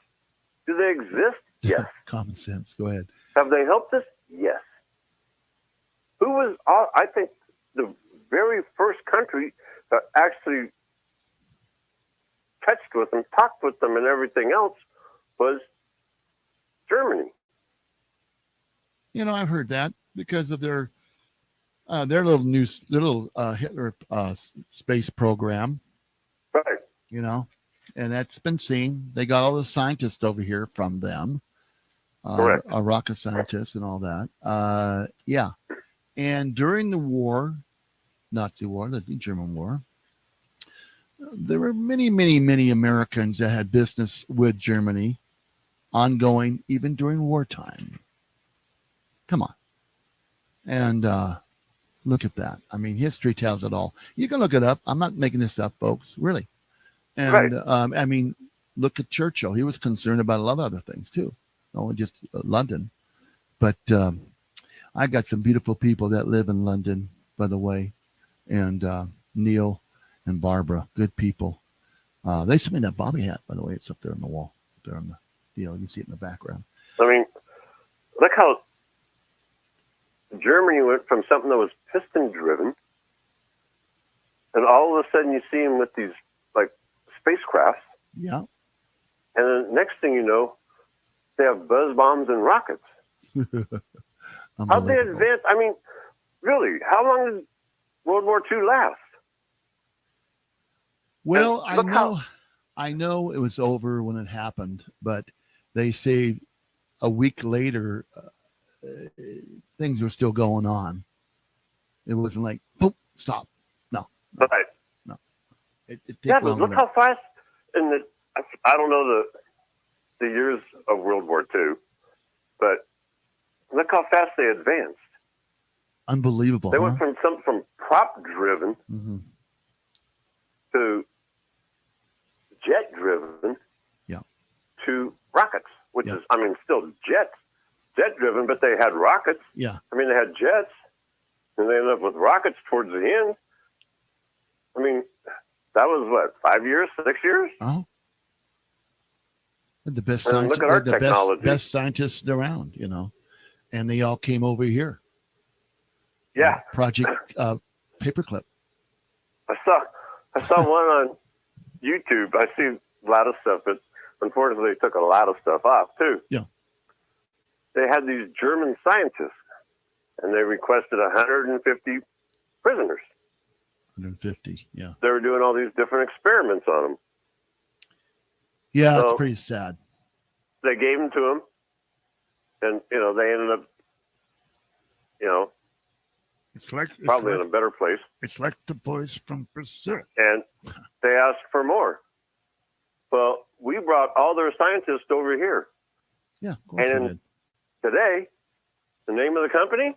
Do they exist? Yes. Common sense. Go ahead. Have they helped us? Yes. I think the very first country that actually touched with them, talked with them, and everything else was Germany. You know, I've heard that because of their little Hitler space program. Right. You know, and that's been seen. They got all the scientists over here from them, Correct. rocket scientists and all that. Yeah. And during the war, Nazi war, the German war, there were many, many, many Americans that had business with Germany ongoing, even during wartime. Come on. And look at that. I mean, history tells it all. You can look it up. I'm not making this up, folks, really. And Right. I mean, look at Churchill. He was concerned about a lot of other things too, not only just London. But I got some beautiful people that live in London, by the way, and Neil and Barbara, good people. They sent me that Bobby hat, by the way. It's up there on the wall. Up there on the, you can see it in the background. I mean, look how Germany went from something that was piston driven, and all of a sudden you see them with these like spacecrafts, Yeah. and then next thing you know, they have buzz bombs and rockets. How'd they Unbelievable. advance? I mean, really, how long did World War II last? Well, And look I know it was over when it happened, but they say a week later, things were still going on. It wasn't like, boom, stop. No. Right. It took Yeah, but long look enough. how fast. I don't know the years of World War II, but look how fast they advanced. Unbelievable. They Huh? went from prop driven Mm-hmm. to jet driven. Yeah. To rockets, which Yeah. is, I mean, still jet driven, but they had rockets. Yeah. I mean, they had jets, and they ended up with rockets towards the end. I mean, that was what, 5 years, 6 years? Oh. The best And scientists, look at our the technology. best scientists around, and they all came over here. Yeah. Project Paperclip. I saw one on YouTube. I see a lot of stuff, but unfortunately, they took a lot of stuff off too. Yeah. They had these German scientists, and they requested 150 prisoners. 150. Yeah. They were doing all these different experiments on them. Yeah, it's So- pretty sad. They gave them to them, and they ended up, It's like probably in a better place. it's like the boys from Brazil. And they asked for more. Well, we brought all their scientists over here. Yeah, of course And we then- did. Today, the name of the company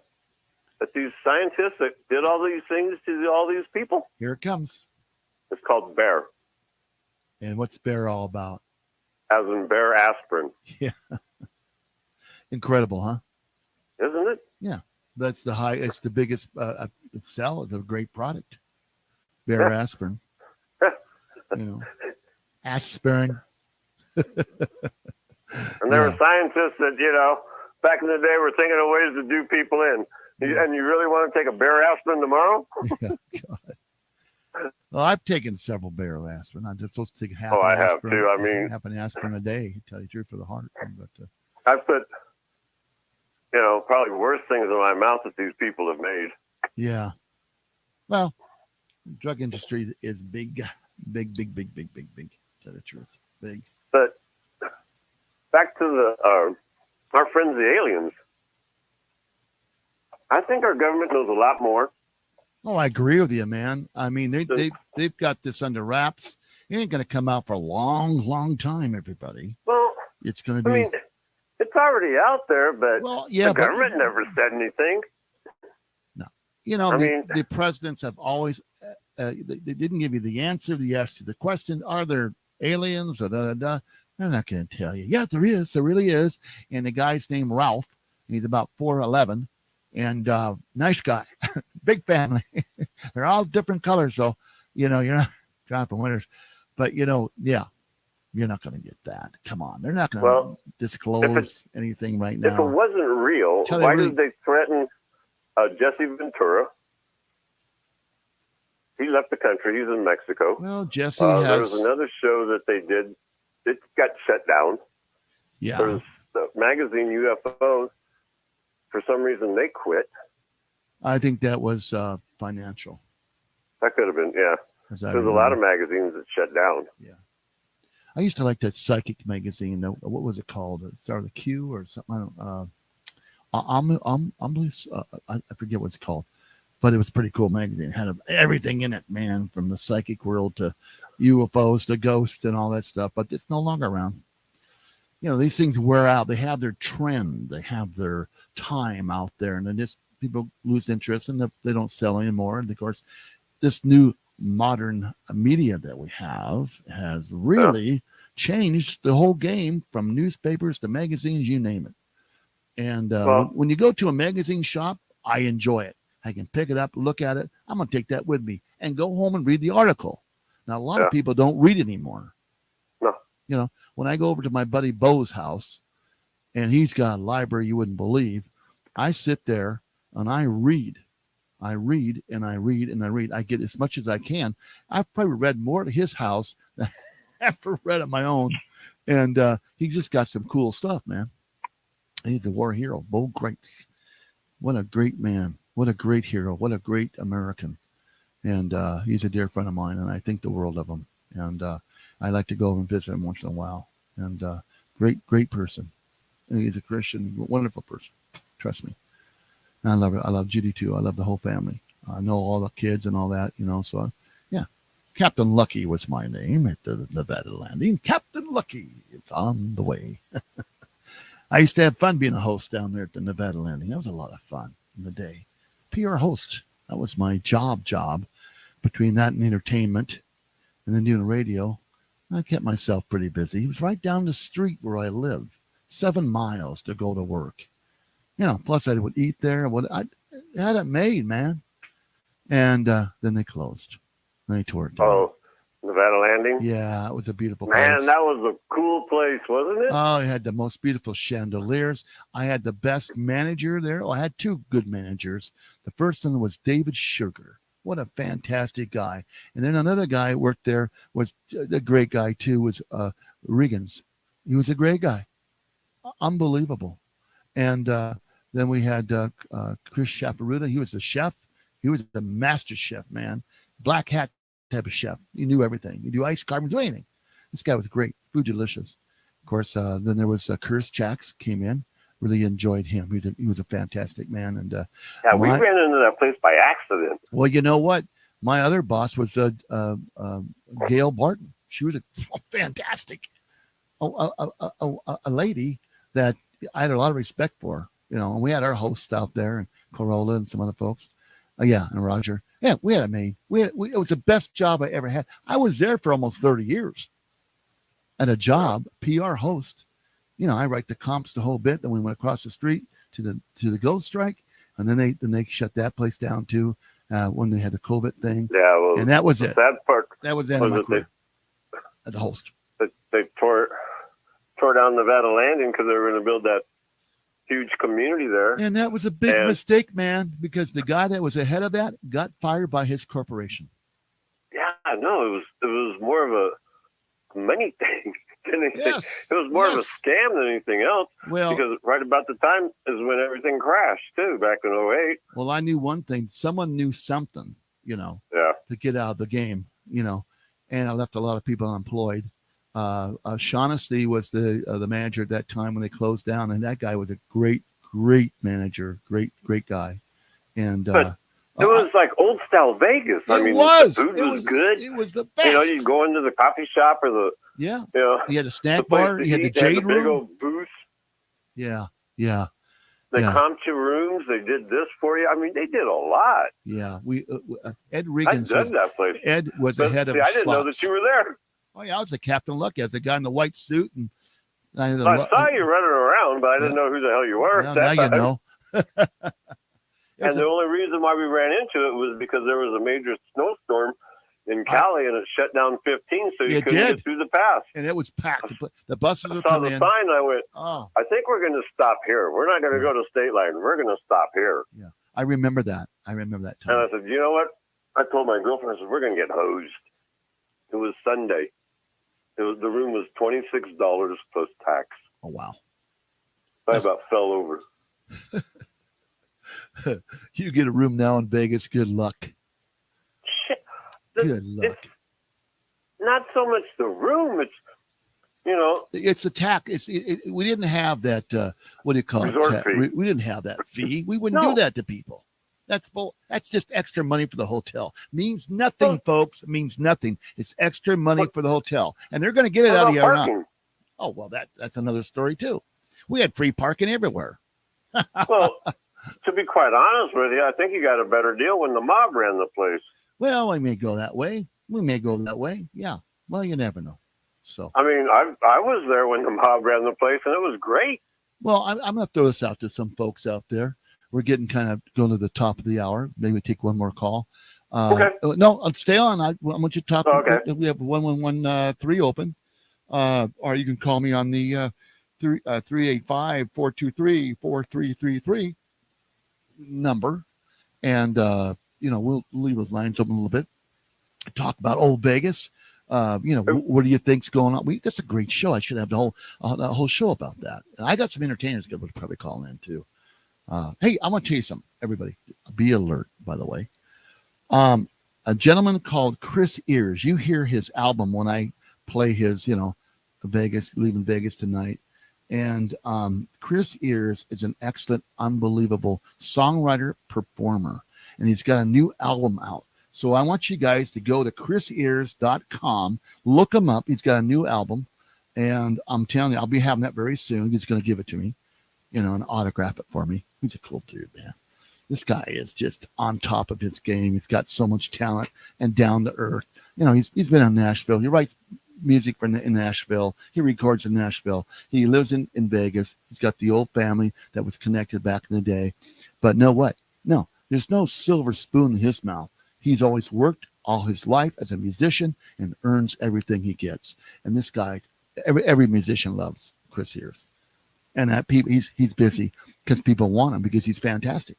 that these scientists that did all these things to all these people Here it comes. is called Bayer, And what's Bear all about? as in Bayer aspirin, Incredible, huh? isn't it? That's it's the biggest sell. It's a great product. Bear aspirin. Aspirin. And there Yeah. were scientists that, back in the day were thinking of ways to do people in. And you really want to take a Bayer aspirin tomorrow? Yeah, God. Well, I've taken several Bear aspirin. I'm just supposed to take half. Oh, an I have aspirin, too. I mean- half an aspirin a day. To tell you the truth, for the heart. But I put, probably worse things in my mouth that these people have made. yeah. Well, the drug industry is big. To tell the truth, big. But back to our friends, the aliens. I think our government knows a lot more. Oh, I agree with you, man. I mean, they've got this under wraps. It ain't going to come out for a long time, everybody. Well, It's going to I be. mean, it's already out there, but Well, yeah, the but government never said anything. I mean- the presidents have always. They didn't give you the answer. They asked you the question: are there aliens? Or They're not going to tell you. Yeah, there is. There really is. And the guy's named Ralph. And he's about 4'11", and nice guy, big family. They're all different colors, so you're not Jonathan Winters, but yeah, you're not going to get that. Come on, they're not going to Well, disclose anything right If it now. wasn't real, Tell why they did they threaten Jesse Ventura he left the country. He's in Mexico. Well, Jesse There was has. another show that they did. It got shut down. Yeah. There's the magazine UFO. For some reason, they quit. I think that was financial. That could have been, yeah. As I There's a lot of magazines that shut down. Yeah. I used to like that psychic magazine. What was it called? It started with a Q or something. I forget what it's called, but it was a pretty cool magazine. It had everything in it, man, from the psychic world to UFOs to ghosts and all that stuff. But it's no longer around. These things wear out. They have their trend. They have their time out there, and then just people lose interest and they don't sell anymore. And of course, this new modern media that we have has really changed the whole game, from newspapers to magazines, you name it. And when you go to a magazine shop, I enjoy it. I can pick it up, look at it. I'm going to take that with me and go home and read the article. Now, a lot of people don't read anymore. No. When I go over to my buddy Bo's house and he's got a library you wouldn't believe, I sit there and I read. I read and I read and I read. I get as much as I can. I've probably read more at his house than I've ever read at my own. And he just got some cool stuff, man. He's a war hero, Bo Grates. What a great man. What a great hero. What a great American. And he's a dear friend of mine, and I think the world of him. And I like to go over and visit him once in a while. And great person. And he's a Christian, wonderful person. Trust me. And I love it. I love Judy too. I love the whole family. I know all the kids and all that, so yeah. Captain Lucky was my name at the Nevada landing. Captain Lucky is on the way. I used to have fun being a host down there at the Nevada landing. That was a lot of fun in the day. PR host. That was my job. Between that and entertainment and then doing radio, I kept myself pretty busy. It was right down the street where I lived, 7 miles to go to work. Plus I would eat there. I had it made, man. And then they closed. They tore it down. Oh, Nevada Landing? Yeah, it was a beautiful Man, place. that was a cool place, wasn't it? Oh, I had the most beautiful chandeliers. I had the best manager there. I had 2 good managers. The first one was David Sugar. What a fantastic guy. And then another guy worked there, was a great guy too, was Riggins. He was a great guy. Unbelievable. And then we had Chris Chaparuta. He was the chef. He was the master chef, man. Black hat type of chef. He knew everything. You do ice carving, do anything. This guy was great. Food delicious. Of course, then there was Curtis Jacks came in. Really enjoyed him. He was a fantastic man. And we ran into that place by accident. Well, you know what? My other boss was Gail Barton. She was a fantastic, a lady that I had a lot of respect for. And we had our hosts out there, and Corolla and some other folks. And Roger. Yeah, we had it made. It was the best job I ever had. I was there for almost 30 years at a job, PR host. I write the comps the whole bit. Then we went across the street to the Gold Strike, and then they shut that place down too when they had the COVID thing. Yeah, well, and that was it. That part. That was the end of my career as a host. They tore down Nevada Landing because they were going to build that huge community there. And that was a big mistake, man, because the guy that was ahead of that got fired by his corporation. Yeah, no, it was more of a money thing than anything. Yes, it was more of a scam than anything else. Well, because right about the time is when everything crashed too, back in 2008. Well, I knew one thing. Someone knew something, to get out of the game, and I left a lot of people unemployed. Shaughnessy was the manager at that time when they closed down, and that guy was a great manager, great guy. And but it was like old style Vegas. I mean, the food was good. It was the best. You go into the coffee shop or the you had a snack bar. You had the Jade Room. Big old booth. Yeah. They comped your rooms. They did this for you. I mean, they did a lot. Yeah, we Ed Riggins was that place. Ed was ahead of. I didn't know that you were there. Oh yeah, I was the Captain Lucky. I was the guy in the white suit, and I saw you running around, but I didn't know who the hell you were. Well, now you know. And the only reason why we ran into it was because there was a major snowstorm in Cali, and it shut down 15, so you couldn't get through the pass. And it was packed. The buses were coming in. I saw the sign, and I went, I think we're going to stop here. We're not going to go to State Line. We're going to stop here. Yeah, I remember that. I remember that time. And I said, you know what? I told my girlfriend, I said, we're going to get hosed. It was Sunday. The room was $26 plus tax. Oh, wow. I about fell over. You get a room now in Vegas, good luck. Shit. Good luck. It's not so much the room, it's, it's the tax. We didn't have that, what do you call resort it? Fee. We didn't have that fee. We wouldn't No. do that to people. That's just extra money for the hotel. Means nothing, folks. It means nothing. It's extra money for the hotel. And they're going to get it What out of about you or not. parking? Oh, well, that's another story, too. We had free parking everywhere. Well, to be quite honest with you, I think you got a better deal when the mob ran the place. Well, we may go that way. Yeah. Well, you never know. So, I mean, I was there when the mob ran the place, and it was great. well, I'm going to throw this out to some folks out there. We're getting kind of going to the top of the hour. Maybe take one more call. Okay. No, stay on. I want you to talk. Okay. We have 1113 open. Or you can call me on the 385-423-4333 number. And, we'll leave those lines open a little bit. Talk about old Vegas. What do you think's going on? That's a great show. I should have the whole show about that. And I got some entertainers that would probably call in too. Hey, I want to tell you something. Everybody, be alert. By the way, a gentleman called Chris Ears. You hear his album when I play his, leaving Vegas tonight. And Chris Ears is an excellent, unbelievable songwriter, performer, and he's got a new album out. So I want you guys to go to chrisears.com, look him up. He's got a new album, and I'm telling you, I'll be having that very soon. He's going to give it to me, and autograph it for me. He's a cool dude, man. This guy is just on top of his game. He's got so much talent and down to earth. He's been in Nashville. He writes music in Nashville. He records in Nashville. He lives in Vegas. He's got the old family that was connected back in the day. But know what? No, there's no silver spoon in his mouth. He's always worked all his life as a musician and earns everything he gets. And this guy, every musician loves Chris Ears. And that he's busy because people want him because he's fantastic.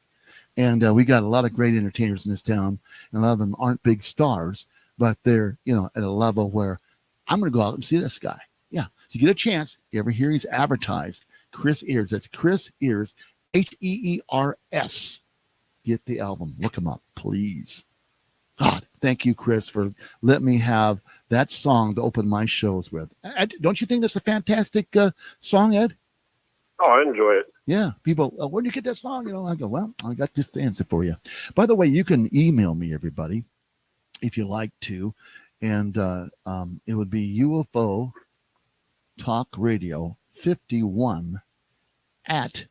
And we got a lot of great entertainers in this town. And a lot of them aren't big stars, but they're, at a level where I'm going to go out and see this guy. Yeah. So you get a chance. You ever hear he's advertised? Chris Ears. That's Chris Ears, Heers. Get the album. Look him up, please. God, thank you, Chris, for letting me have that song to open my shows with. Don't you think that's a fantastic song, Ed? Oh, I enjoy it. Yeah, people, where do you get that song? I go, well, I got this to answer for you. By the way, you can email me, everybody, if you like to, and it would be UFO Talk Radio 51 at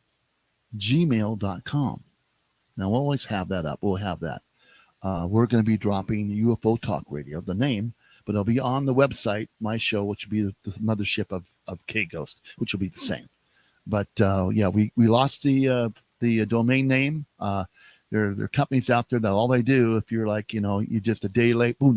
gmail.com. Now, we'll always have that up. We'll have that. We're going to be dropping UFO Talk Radio, the name, but it'll be on the website, my show, which will be the mothership of K-Ghost, which will be the same. But we lost the domain name. There are companies out there that all they do, if you're like, you're just a day late, boom,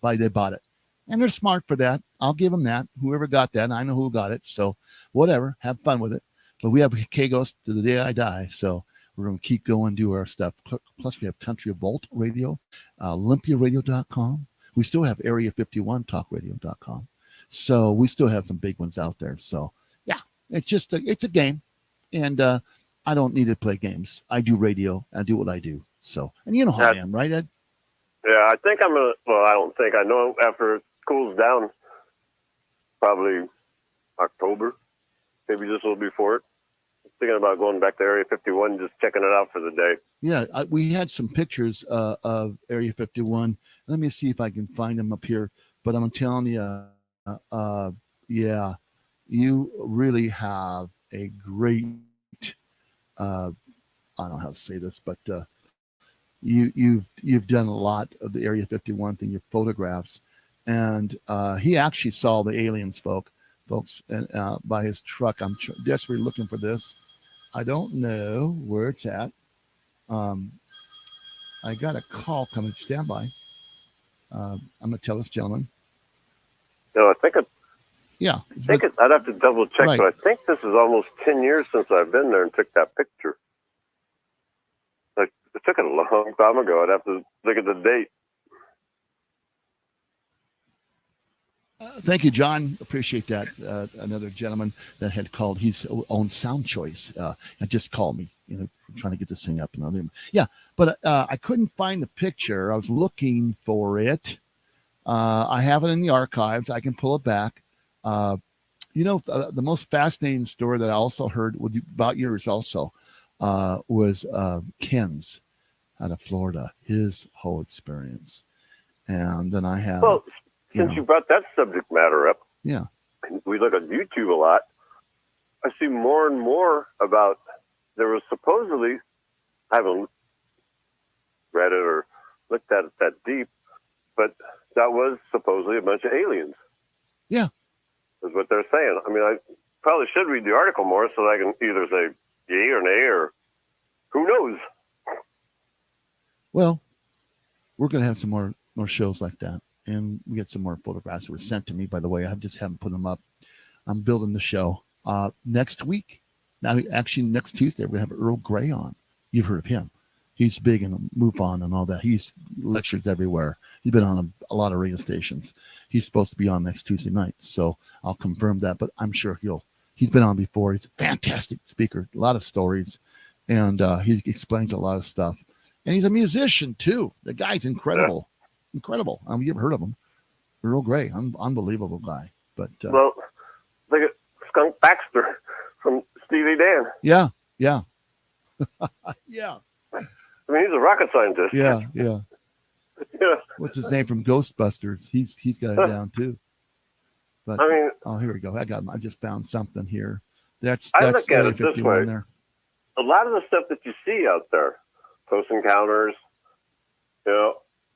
they bought it. And they're smart for that. I'll give them that. Whoever got that, I know who got it. So whatever, have fun with it. But we have K-Ghost to the day I die. So we're going to keep going, do our stuff. Plus, we have Country Volt Radio, OlympiaRadio.com. We still have Area 51 TalkRadio.com. So we still have some big ones out there. So, yeah, it's a game. And I don't need to play games. I do radio. I do what I do. So, and you know how I am, right, Ed? Yeah, I think I know after it cools down, probably October, maybe just a little before it. Thinking about going back to Area 51, just checking it out for the day. Yeah, we had some pictures of Area 51. Let me see if I can find them up here. But I'm telling you, you really have a great, I don't know how to say this, but you've done a lot of the Area 51 thing, your photographs. And he actually saw the aliens, folks, by his truck. I'm desperately looking for this. I don't know where it's at. I got a call coming. Stand by. I'm going to tell this gentleman. No, I think I'd have to double check, Right. but I think this is almost 10 years since I've been there and took that picture. I took it a long time ago. I'd have to look at the date. Thank you, John. Appreciate that. Another gentleman that had called his own Sound Choice and just called me, trying to get this thing up. But I couldn't find the picture. I was looking for it. I have it in the archives. I can pull it back. The most fascinating story that I also heard about yours also was Ken's out of Florida, his whole experience. And then I have... Well, since you brought that subject matter up, yeah, we look at YouTube a lot. I see more and more about there was supposedly, I haven't read it or looked at it that deep, but that was supposedly a bunch of aliens. Yeah. Is what they're saying. I mean, I probably should read the article more so that I can either say yay or nay or who knows. Well, we're going to have some more shows like that. And we get some more photographs that were sent to me, by the way. I just haven't put them up. I'm building the show. Next week, next Tuesday, we're going to have Earl Grey on. You've heard of him. He's big in MUFON and all that. He's lectures everywhere. He's been on a lot of radio stations. He's supposed to be on next Tuesday night. So I'll confirm that, but I'm sure he's been on before. He's a fantastic speaker, a lot of stories, and he explains a lot of stuff. And he's a musician, too. The guy's incredible. Yeah. Incredible. You ever heard of him? Earl Grey, unbelievable guy. But well, look at Skunk Baxter from Steely Dan. Yeah. Yeah. Yeah. I mean, he's a rocket scientist. Yeah. Yeah. Yeah. What's his name from Ghostbusters? He's got it down too. But I mean, oh, here we go. I just found something here. That's look at it this way. There. A lot of the stuff that you see out there, Close Encounters,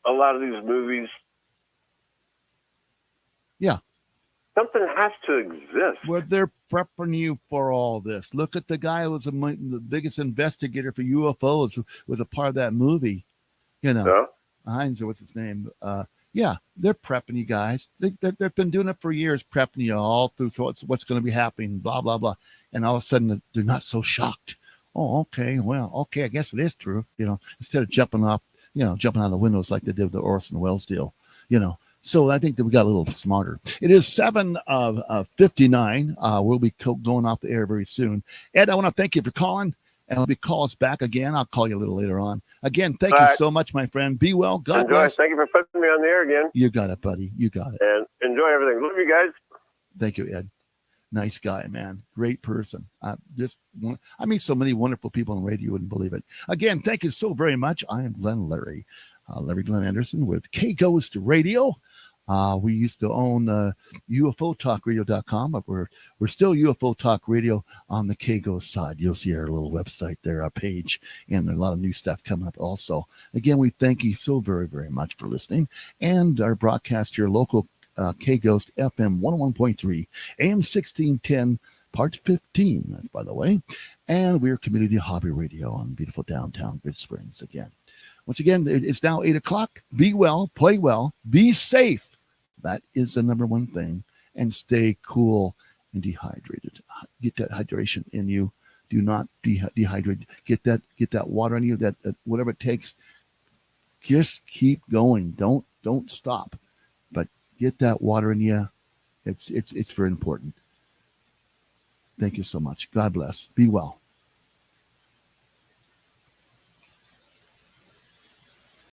a lot of these movies. Yeah. Something has to exist. Well, they're prepping you for all this. Look at the guy who was the biggest investigator for UFOs, was a part of that movie. Heinz, or what's his name? Yeah, they're prepping you guys. They've been doing it for years, prepping you all through what's going to be happening, blah, blah, blah. And all of a sudden, they're not so shocked. Oh, okay, well, okay, I guess it is true. Instead of jumping out of the windows like they did with the Orson Welles deal, So I think that we got a little smarter. It is 7:59. We'll be going off the air very soon. Ed, I want to thank you for calling, and I'll call us back again. I'll call you a little later on. Again, thank you so much, my friend. Be well. God bless. Thank you for putting me on the air again. You got it, buddy. You got it. And enjoy everything. Love you guys. Thank you, Ed. Nice guy, man. Great person. I meet so many wonderful people on radio, you wouldn't believe it. Again, thank you so very much. I am Glenn Larry, Larry Glenn Anderson with K-Ghost Radio. We used to own UFOTalkRadio.com, but we're still UFO Talk Radio on the K-Ghost side. You'll see our little website there, our page, and a lot of new stuff coming up also. Again, we thank you so very, very much for listening. And our broadcast here, local K-Ghost FM 101.3, AM 1610, part 15, by the way. And we're Community Hobby Radio on beautiful downtown Good Springs again. Once again, it's now 8 o'clock. Be well, play well, be safe. That is the number one thing. And stay cool and dehydrated. Get that hydration in you. Do not dehydrate. Get that water in you. That whatever it takes. Just keep going. Don't stop. But get that water in you. It's very important. Thank you so much. God bless. Be well.